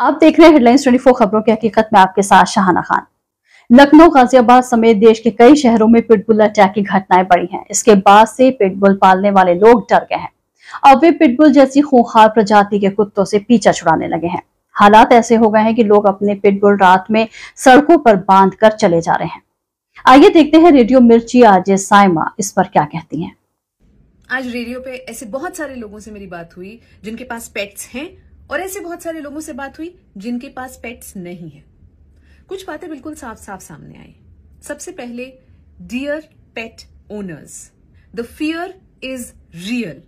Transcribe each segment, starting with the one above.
आप देख रहे हैं हेडलाइंस 24 खबरों की हकीकत में आपके साथ शाहाना खान। लखनऊ, गाजियाबाद समेत देश के कई शहरों में पिटबुल अटैक की घटनाएं बढ़ी हैं। इसके बाद से पिटबुल पालने वाले लोग डर गए हैं। अब वे पिटबुल जैसी खूंखार प्रजाति के कुत्तों से पीछा छुड़ाने लगे हैं। हालात ऐसे हो गए हैं कि लोग अपने पिटबुल रात में सड़कों पर बांध कर चले जा रहे हैं। आइए देखते हैं रेडियो मिर्ची आरजे साइमा इस पर क्या कहती हैं। आज रेडियो पे ऐसे बहुत सारे लोगों से मेरी बात हुई जिनके पास पेट्स हैं, और ऐसे बहुत सारे लोगों से बात हुई जिनके पास पेट्स नहीं है। कुछ बातें बिल्कुल साफ साफ सामने आई। सबसे पहले, dear pet owners, the fear is real.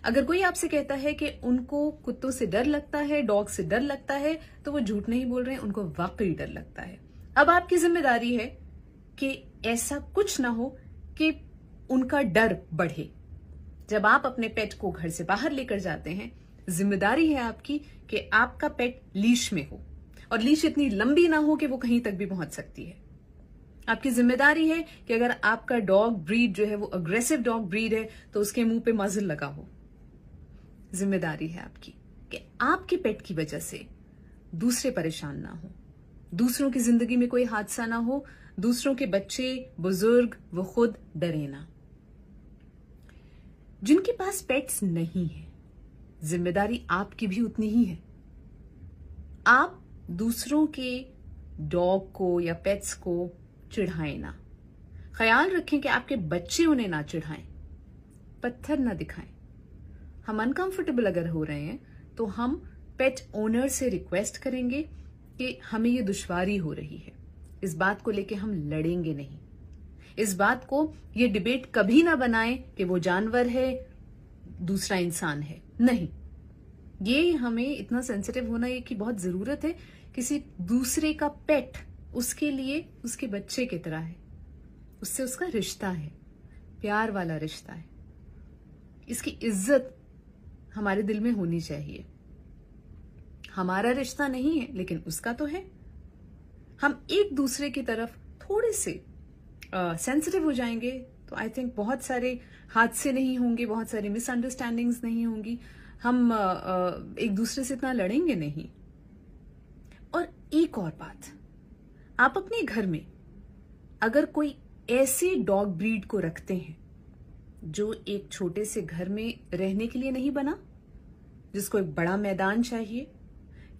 अगर कोई आपसे कहता है कि उनको कुत्तों से डर लगता है, डॉग से डर लगता है, तो वो झूठ नहीं बोल रहे हैं, उनको वाकई डर लगता है। अब आपकी जिम्मेदारी है कि ऐसा कुछ ना हो कि उनका डर बढ़े। जब आप अपने पेट को घर से बाहर लेकर जाते हैं, जिम्मेदारी है आपकी कि आपका पेट लीश में हो, और लीश इतनी लंबी ना हो कि वो कहीं तक भी पहुंच सकती है। आपकी जिम्मेदारी है कि अगर आपका डॉग ब्रीड जो है वो अग्रेसिव डॉग ब्रीड है, तो उसके मुंह पे मजल लगा हो। जिम्मेदारी है आपकी कि आपके पेट की वजह से दूसरे परेशान ना हो, दूसरों की जिंदगी में कोई हादसा ना हो, दूसरों के बच्चे, बुजुर्ग, वो खुद डरे ना। जिनके पास पेट्स नहीं है, जिम्मेदारी आपकी भी उतनी ही है। आप दूसरों के डॉग को या पेट्स को चिढ़ाएं ना। ख्याल रखें कि आपके बच्चे उन्हें ना चिढ़ाएं, पत्थर ना दिखाएं। हम अनकंफर्टेबल अगर हो रहे हैं तो हम पेट ओनर से रिक्वेस्ट करेंगे कि हमें ये दुश्वारी हो रही है। इस बात को लेके हम लड़ेंगे नहीं। इस बात को, ये डिबेट कभी ना बनाएं कि वो जानवर है, दूसरा इंसान है। नहीं, ये हमें इतना सेंसिटिव होना की बहुत जरूरत है। किसी दूसरे का पेट उसके लिए उसके बच्चे की तरह है, उससे उसका रिश्ता है, प्यार वाला रिश्ता है। इसकी इज्जत हमारे दिल में होनी चाहिए। हमारा रिश्ता नहीं है, लेकिन उसका तो है। हम एक दूसरे की तरफ थोड़े से सेंसिटिव हो जाएंगे तो आई थिंक बहुत सारे हादसे नहीं होंगे, बहुत सारी मिसअंडरस्टैंडिंग्स नहीं होंगी, हम एक दूसरे से इतना लड़ेंगे नहीं। और एक और बात, आप अपने घर में अगर कोई ऐसे डॉग ब्रीड को रखते हैं जो एक छोटे से घर में रहने के लिए नहीं बना, जिसको एक बड़ा मैदान चाहिए,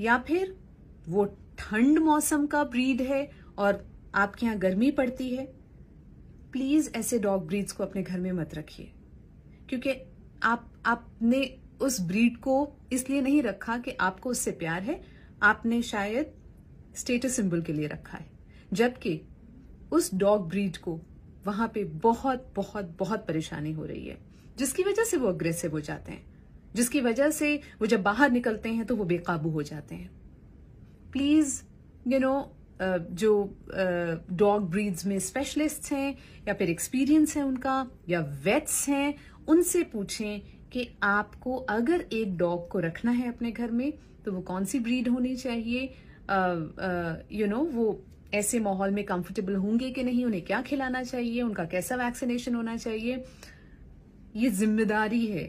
या फिर वो ठंड मौसम का ब्रीड है और आपके यहां गर्मी पड़ती है, प्लीज ऐसे डॉग ब्रीड्स को अपने घर में मत रखिए। क्योंकि आपने उस ब्रीड को इसलिए नहीं रखा कि आपको उससे प्यार है, आपने शायद स्टेटस सिंबल के लिए रखा है, जबकि उस डॉग ब्रीड को वहां पे बहुत बहुत बहुत परेशानी हो रही है, जिसकी वजह से वो अग्रेसिव हो जाते हैं, जिसकी वजह से वो जब बाहर निकलते हैं तो वो बेकाबू हो जाते हैं। प्लीज जो डॉग ब्रीड्स में स्पेशलिस्ट हैं या फिर एक्सपीरियंस है उनका, या वेट्स हैं, उनसे पूछें कि आपको अगर एक डॉग को रखना है अपने घर में तो वो कौन सी ब्रीड होनी चाहिए, वो ऐसे माहौल में कंफर्टेबल होंगे कि नहीं, उन्हें क्या खिलाना चाहिए, उनका कैसा वैक्सीनेशन होना चाहिए। ये जिम्मेदारी है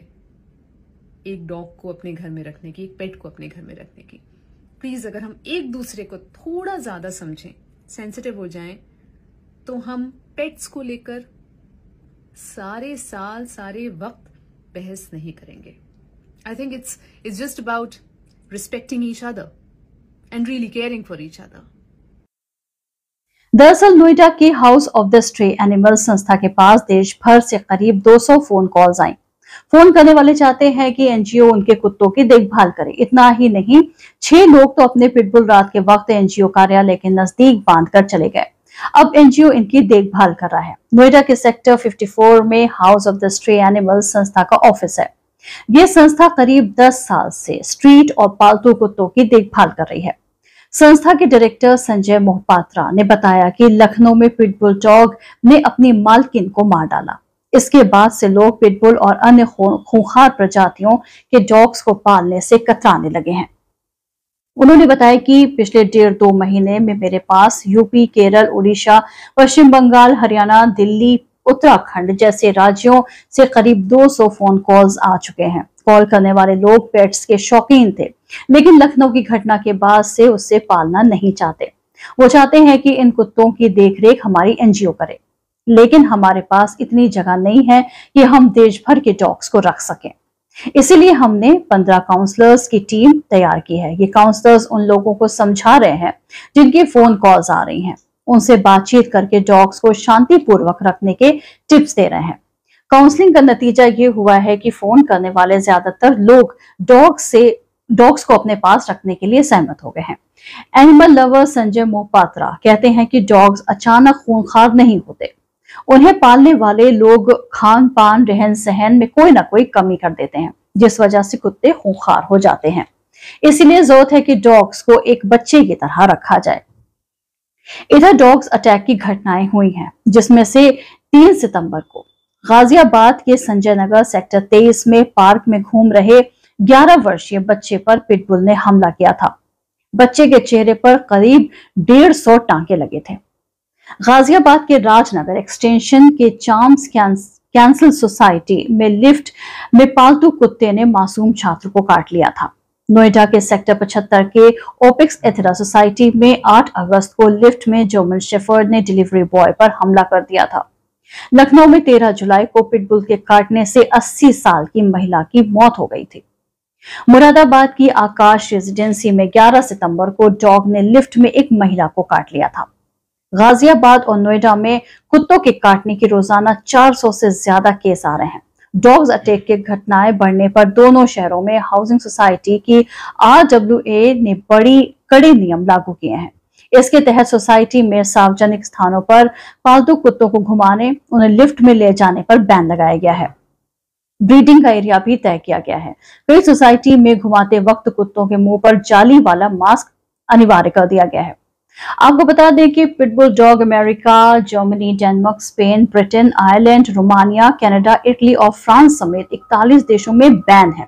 एक डॉग को अपने घर में रखने की, एक पेट को अपने घर में रखने की। प्लीज, अगर हम एक दूसरे को थोड़ा ज्यादा समझें, सेंसिटिव हो जाएं, तो हम पेट्स को लेकर सारे साल, सारे वक्त बहस नहीं करेंगे। I think it's just about respecting each other and really caring for each other. दरअसल नोएडा के house of the stray animal संस्था के पास देश भर से करीब 200 फोन कॉल्स आई। फोन करने वाले चाहते हैं कि एनजीओ उनके कुत्तों की देखभाल करे। इतना ही नहीं, 6 लोग तो अपने पिटबुल रात के वक्त एनजीओ कार्यालय के नजदीक बांधकर चले गए। अब एनजीओ इनकी देखभाल कर रहा है। नोएडा के सेक्टर 54 में house of the stray animal संस्था का ऑफिस है। ये संस्था करीब 10 साल से स्ट्रीट और पालतू कुत्तों की देखभाल कर रही है। संस्था के डायरेक्टर संजय मोहपात्रा ने बताया कि लखनऊ में पिटबुल डॉग ने अपनी मालकिन को मार डाला। इसके बाद से लोग पिटबुल और अन्य खूंखार प्रजातियों के डॉग्स को पालने से कतराने लगे हैं। उन्होंने बताया कि पिछले 1.5-2 महीने में मेरे पास यूपी, केरल, उड़ीसा, पश्चिम बंगाल, हरियाणा, दिल्ली, उत्तराखंड जैसे राज्यों से करीब 200 फोन कॉल्स आ चुके हैं। कॉल करने वाले लोग पेट्स के शौकीन थे। लेकिन लखनऊ की घटना के बाद से उससे पालना नहीं चाहते। वो चाहते हैं कि इन कुत्तों की देखरेख हमारी एनजीओ करे, लेकिन हमारे पास इतनी जगह नहीं है कि हम देश भर के डॉग्स को रख सकें। इसीलिए हमने 15 काउंसलर्स की टीम तैयार की है। ये काउंसलर्स उन लोगों को समझा रहे हैं जिनकी फोन कॉल्स आ रही हैं, उनसे बातचीत करके डॉग्स को शांतिपूर्वक रखने के टिप्स दे रहे हैं। काउंसलिंग का नतीजा ये हुआ है कि फोन करने वाले ज्यादातर लोग डॉग्स को अपने पास रखने के लिए सहमत हो गए हैं। एनिमल लवर संजय मोहपात्रा कहते हैं कि डॉग्स अचानक खूंखार नहीं होते, उन्हें पालने वाले लोग खान पान रहन सहन में कोई ना कोई कमी कर देते हैं, जिस वजह से कुत्ते खूंखार हो जाते हैं। इसीलिए जरूरत है कि डॉग्स को एक बच्चे की तरह रखा जाए। इधर डॉग्स अटैक की घटनाएं हुई हैं, जिसमें से 3 सितंबर को गाजियाबाद के संजय नगर सेक्टर 23 में पार्क में घूम रहे 11 वर्षीय बच्चे पर पिटबुल ने हमला किया था। बच्चे के चेहरे पर करीब 150 टांके लगे थे। गाजियाबाद के राजनगर एक्सटेंशन के चार्म्स कैंसल सोसाइटी में लिफ्ट में पालतू कुत्ते ने मासूम छात्र को काट लिया था। नोएडा के सेक्टर 75 के ओपेक्स एथेरा सोसाइटी में 8 अगस्त को लिफ्ट में जर्मन शेफर्ड ने डिलीवरी बॉय पर हमला कर दिया था। लखनऊ में 13 जुलाई को पिटबुल के काटने से 80 साल की महिला की मौत हो गई थी। मुरादाबाद की आकाश रेजिडेंसी में 11 सितंबर को डॉग ने लिफ्ट में एक महिला को काट लिया था। गाजियाबाद और नोएडा में कुत्तों के काटने की रोजाना 400 से ज्यादा केस आ रहे हैं। डॉग्स अटैक की घटनाएं बढ़ने पर दोनों शहरों में हाउसिंग सोसाइटी की RWA ने बड़ी कड़े नियम लागू किए हैं। इसके तहत सोसाइटी में सार्वजनिक स्थानों पर पालतू कुत्तों को घुमाने, उन्हें लिफ्ट में ले जाने पर बैन लगाया गया है। ब्रीडिंग का एरिया भी तय किया गया है। कई सोसाइटी में घुमाते वक्त कुत्तों के मुंह पर जाली वाला मास्क अनिवार्य कर दिया गया है। आपको बता दें कि pitbull dog America, Germany, Denmark, Spain, Britain, Ireland, Romania, Canada, Italy और फ्रांस समेत 41 देशों में बैन है।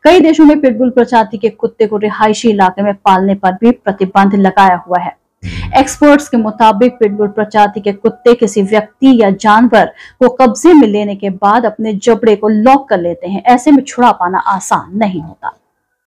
कई देशों में पिटबुल प्रजाति के कुत्ते को रिहायशी इलाके में पालने पर भी प्रतिबंध लगाया हुआ है। एक्सपर्ट्स के मुताबिक पिटबुल प्रजाति के कुत्ते किसी व्यक्ति या जानवर को कब्जे में लेने के बाद अपने जबड़े को लॉक कर लेते हैं। ऐसे में छुड़ा पाना आसान नहीं होता।